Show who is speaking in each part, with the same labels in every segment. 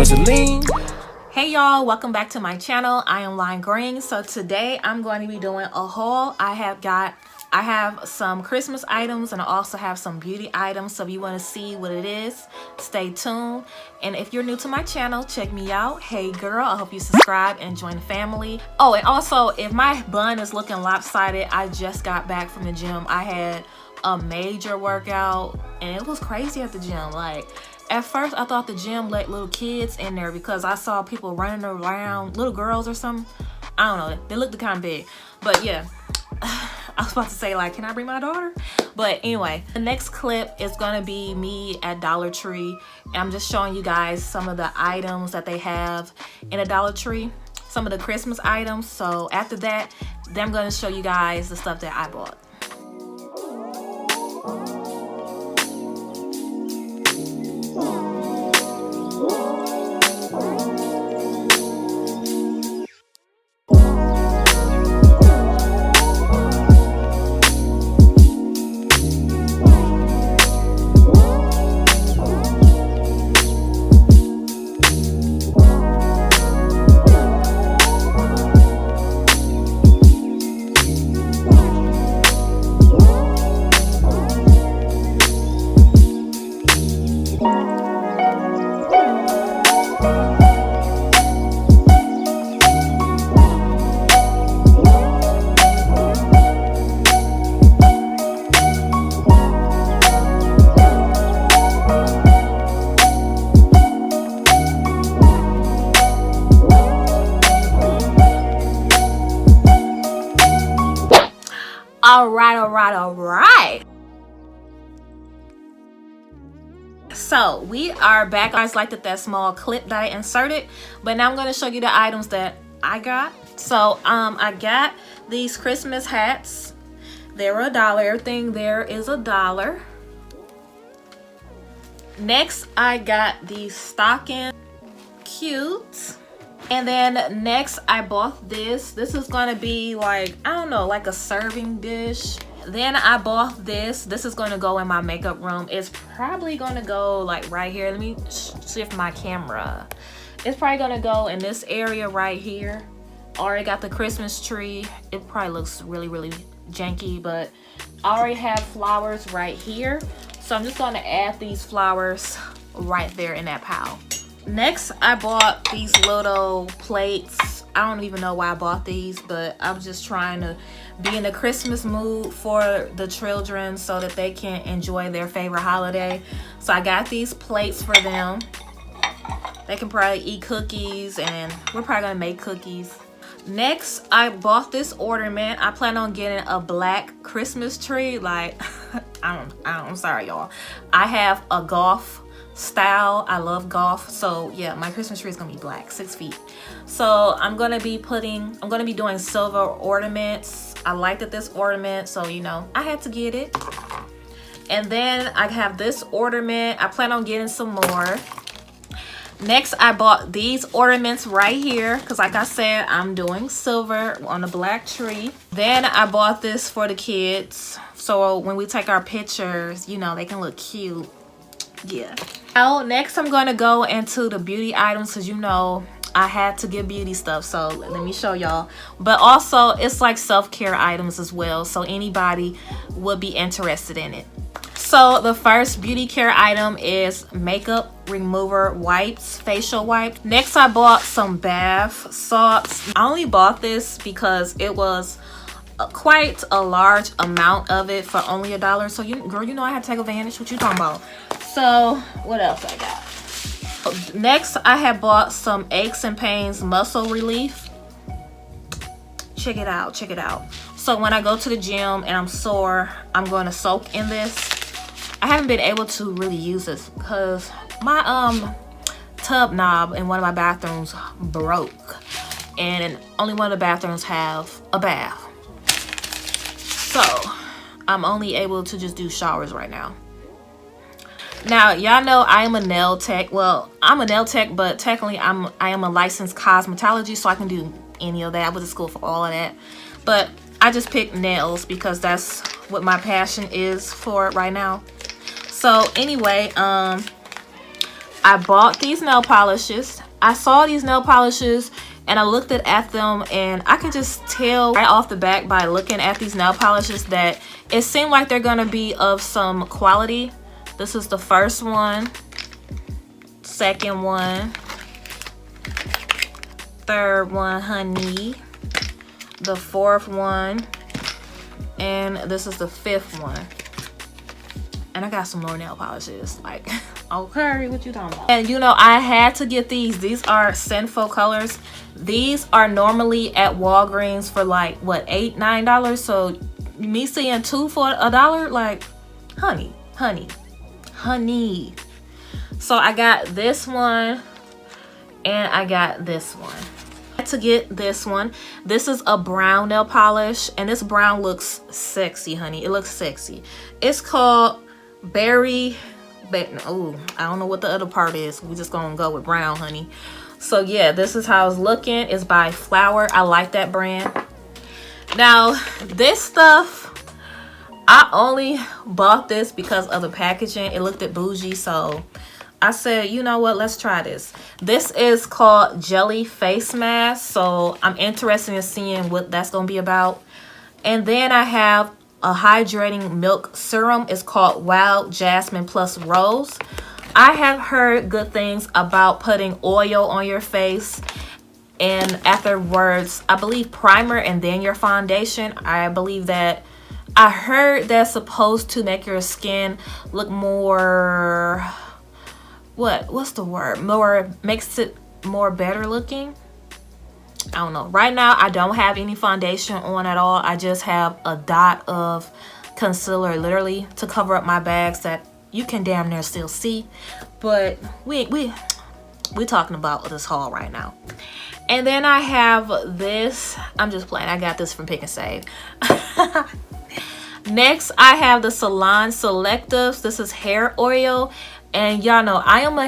Speaker 1: was a lean.
Speaker 2: Hey y'all, welcome back to my channel. I am Lime Green. So today I'm going to be doing a haul. I have some Christmas items and I also have some beauty items. So if you want to see what it is, stay tuned. And if you're new to my channel, check me out. Hey girl, I hope you subscribe and join the family. Oh, and also if my bun is looking lopsided, I just got back from the gym. I had a major workout and it was crazy at the gym. Like, at first I thought the gym let little kids in there because I saw people running around, little girls or something. I don't know, they looked kind of big. But yeah, I was about to say, like, can I bring my daughter? But anyway, the next clip is gonna be me at Dollar Tree. And I'm just showing you guys some of the items that they have in a Dollar Tree, some of the Christmas items. So after that, then I'm gonna show you guys the stuff that I bought. All right. So we are back. I just liked that small clip that I inserted, but now I'm going to show you the items that I got. So I got these Christmas hats. They were $1. Everything there is $1. Next, I got these stockings. Cute. And then next I bought this. This is gonna be like, I don't know, like a serving dish. Then I bought this. This is gonna go in my makeup room. It's probably gonna go like right here. Let me shift my camera. It's probably gonna go in this area right here. Already got the Christmas tree. It probably looks really janky, but I already have flowers right here. So I'm just gonna add these flowers right there in that pile. Next, I bought these little plates. I don't even know why I bought these, but I'm just trying to be in the Christmas mood for the children so that they can enjoy their favorite holiday. So I got these plates for them. They can probably eat cookies, and we're probably gonna make cookies. Next, I bought this ornament. I plan on getting a black Christmas tree. Like, I'm sorry, y'all. I have a golf style. I love golf, so yeah, my Christmas tree is gonna be black, 6 feet. So I'm gonna be doing silver ornaments. I liked this ornament, so you know, I had to get it. And then I have this ornament. I plan on getting some more. Next, I bought these ornaments right here because, like I said, I'm doing silver on the black tree. Then I bought this for the kids, so when we take our pictures, you know, they can look cute. Yeah. Now, next I'm gonna go into the beauty items because, you know, I had to get beauty stuff, so let me show y'all. But also, it's like self-care items as well, so anybody would be interested in it. So the first beauty care item is makeup remover wipes, facial wipes. Next, I bought some bath salts. I only bought this because it was quite a large amount of it for only $1. So girl, you know I had to take advantage. What you talking about? So what else I got? Next, I have bought some aches and pains muscle relief. Check it out, check it out. So when I go to the gym and I'm sore, I'm going to soak in this. I haven't been able to really use this because my tub knob in one of my bathrooms broke, and only one of the bathrooms have a bath. So I'm only able to just do showers right now. Now, y'all know I am a nail tech. Well, I'm a nail tech, but technically I am a licensed cosmetology, so I can do any of that. I went to school for all of that. But I just picked nails because that's what my passion is for right now. So anyway, I bought these nail polishes. I saw these nail polishes and I looked at them, and I can just tell right off the bat by looking at these nail polishes that it seemed like they're gonna be of some quality. This is the first one, second one, third one, honey, the fourth one, and this is the fifth one. And I got some more nail polishes, like, okay, what you talking about? And you know, I had to get these. These are Sinful colors. These are normally at Walgreens for like, what, $8, $9? So me seeing two for $1, like, honey. So I got this one and I got this one. I had to get this one. This is a brown nail polish, and this brown looks sexy, honey. It looks sexy. It's called Berry, oh, I don't know what the other part is. We just gonna go with brown, honey. So yeah, this is how it's looking. It's by Flower. I like that brand. Now this stuff, I only bought this because of the packaging. It looked at bougie, so I said, you know what, let's try this. This is called Jelly Face Mask, so I'm interested in seeing what that's gonna be about. And then I have a hydrating milk serum. It's called Wild Jasmine Plus Rose. I have heard good things about putting oil on your face and afterwards, I believe, primer and then your foundation. I believe that I heard that's supposed to make your skin look more, what's the word, more, makes it more better looking. I don't know. Right now I don't have any foundation on at all. I just have a dot of concealer literally to cover up my bags that you can damn near still see. But we talking about this haul right now. And then I have this. I'm just playing. I got this from Pick and Save. Next I have the Salon Selectives. This is hair oil, and y'all know I'm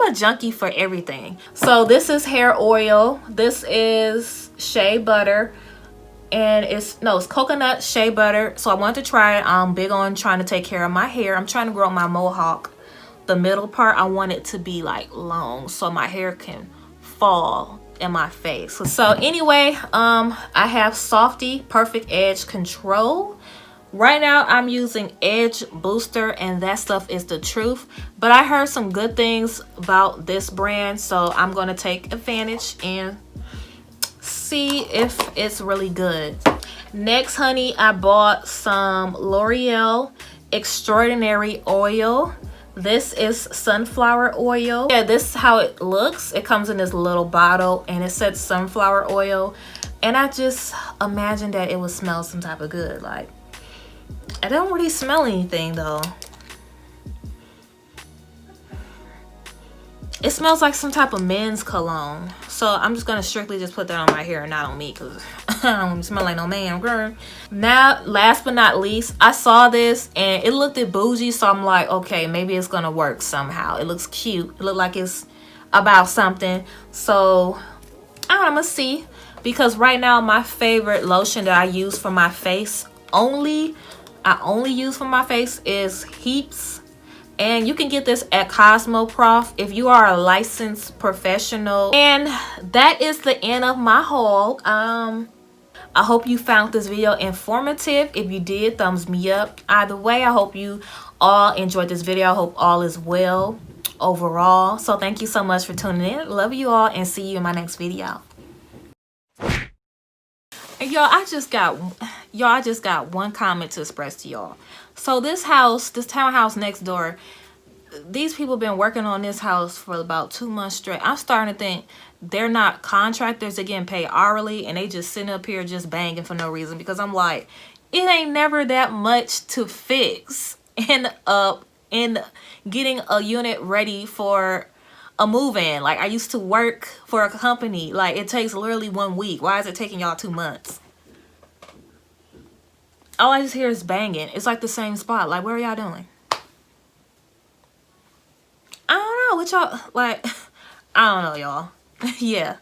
Speaker 2: a junkie for everything. So this is hair oil. This is shea butter, and it's coconut shea butter. So I wanted to try it. I'm big on trying to take care of my hair. I'm trying to grow my mohawk. The middle part, I want it to be like long so my hair can fall in my face. So anyway, I have Softy Perfect Edge Control. Right now I'm using Edge Booster, and that stuff is the truth. But I heard some good things about this brand, so I'm going to take advantage and see if it's really good. Next, honey, I bought some L'Oreal Extraordinary Oil. This is sunflower oil. Yeah, this is how it looks. It comes in this little bottle and it says sunflower oil. And I just imagined that it would smell some type of good. Like, I don't really smell anything though. It smells like some type of men's cologne. So I'm just gonna strictly just put that on my hair and not on me, because I don't smell like no man, girl. Now, last but not least, I saw this and it looked at bougie, so I'm like, okay, maybe it's gonna work somehow. It looks cute. It looked like it's about something. So I'm gonna see, because right now my favorite lotion that I use for my face I only use for my face is Heaps. And you can get this at Cosmoprof if you are a licensed professional. And that is the end of my haul. I hope you found this video informative. If you did, thumbs me up. Either way, I hope you all enjoyed this video. I hope all is well overall. So thank you so much for tuning in. Love you all, and see you in my next video. Y'all, I just got one comment to express to y'all. So this townhouse next door, these people been working on this house for about 2 months straight. I'm starting to think they're not contractors. They're getting paid hourly, and they just sitting up here just banging for no reason, because I'm like, it ain't never that much to fix in getting a unit ready for a move-in. Like, I used to work for a company. Like, it takes literally 1 week. Why is it taking y'all 2 months? All I just hear is banging. It's like the same spot. Like, what are y'all doing? I don't know what y'all, like, I don't know, y'all. Yeah.